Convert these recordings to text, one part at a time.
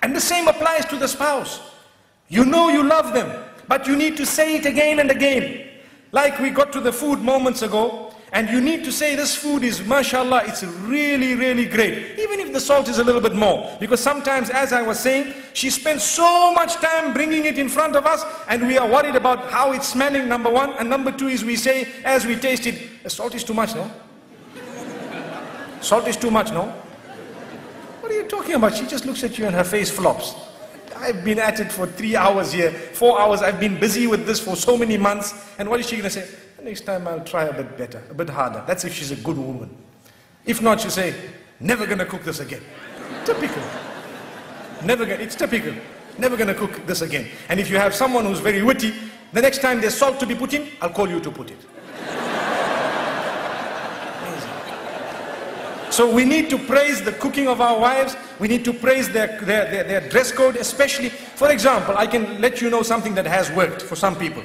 And the same applies to the spouse. You know you love them, but you need to say it again and again. Like we got to the food moments ago, and you need to say this food is, mashallah, it's really, really great. Even if the salt is a little bit more. Because sometimes, as I was saying, she spends so much time bringing it in front of us, and we are worried about how it's smelling, number one. And number two is we say, as we taste it, the salt is too much, no? Salt is too much, no? What are you talking about? She just looks at you and her face flops. I've been at it for 3 hours here, 4 hours. I've been busy with this for so many months. And what is she going to say? Next time I'll try a bit better, a bit harder. That's if she's a good woman. If not, she'll say, never going to cook this again. Typical. It's typical. Never going to cook this again. And if you have someone who's very witty, the next time there's salt to be put in, I'll call you to put it. So we need to praise the cooking of our wives. We need to praise their dress code, especially. For example, I can let you know something that has worked for some people.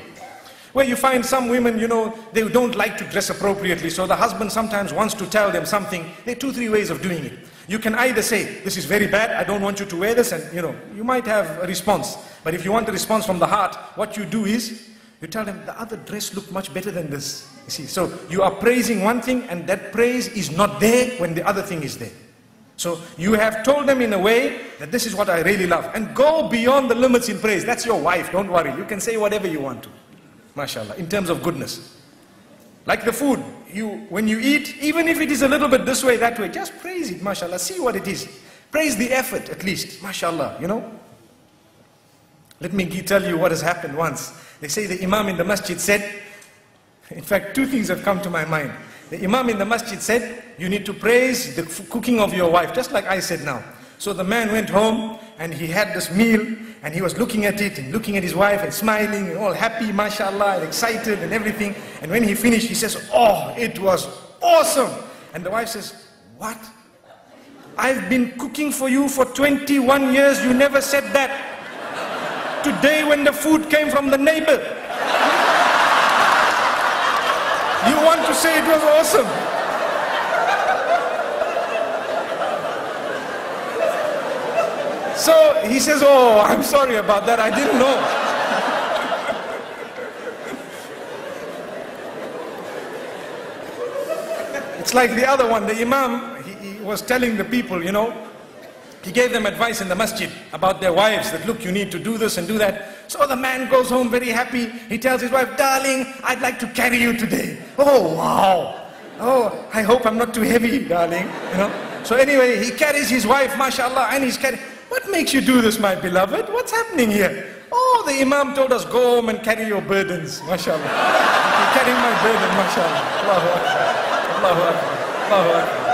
Where you find some women, you know, they don't like to dress appropriately. So the husband sometimes wants to tell them something. There are 2, 3 ways of doing it. You can either say, this is very bad, I don't want you to wear this. And you know, you might have a response. But if you want a response from the heart, what you do is, you tell them, the other dress looked much better than this. You see, so you are praising one thing, and that praise is not there when the other thing is there. So you have told them in a way that this is what I really love. And go beyond the limits in praise. That's your wife, don't worry. You can say whatever you want to. MashaAllah, in terms of goodness. Like the food, when you eat, even if it is a little bit this way, that way, just praise it, MashaAllah. See what it is. Praise the effort at least, MashaAllah, you know. Let me tell you what has happened once. They say the Imam in the masjid said, in fact, 2 things have come to my mind. The Imam in the masjid said, you need to praise the cooking of your wife, just like I said now. So the man went home and he had this meal and he was looking at it and looking at his wife and smiling and all happy, mashallah, and excited and everything. And when he finished, he says, oh, it was awesome. And the wife says, what? I've been cooking for you for 21 years, you never said that. Today when the food came from the neighbor, you want to say it was awesome. So he says, oh, I'm sorry about that, I didn't know. It's like the other one, the Imam, he was telling the people, you know, he gave them advice in the masjid about their wives, that look, you need to do this and do that. So the man goes home very happy. He tells his wife, darling, I'd like to carry you today. Oh, wow. Oh, I hope I'm not too heavy, darling. You know. So anyway, he carries his wife, mashallah, and he's carrying. What makes you do this, my beloved? What's happening here? Oh, the Imam told us, go home and carry your burdens, mashallah. You're carrying my burden, mashallah. Allahu Akbar. Allahu Akbar. Allahu Akbar.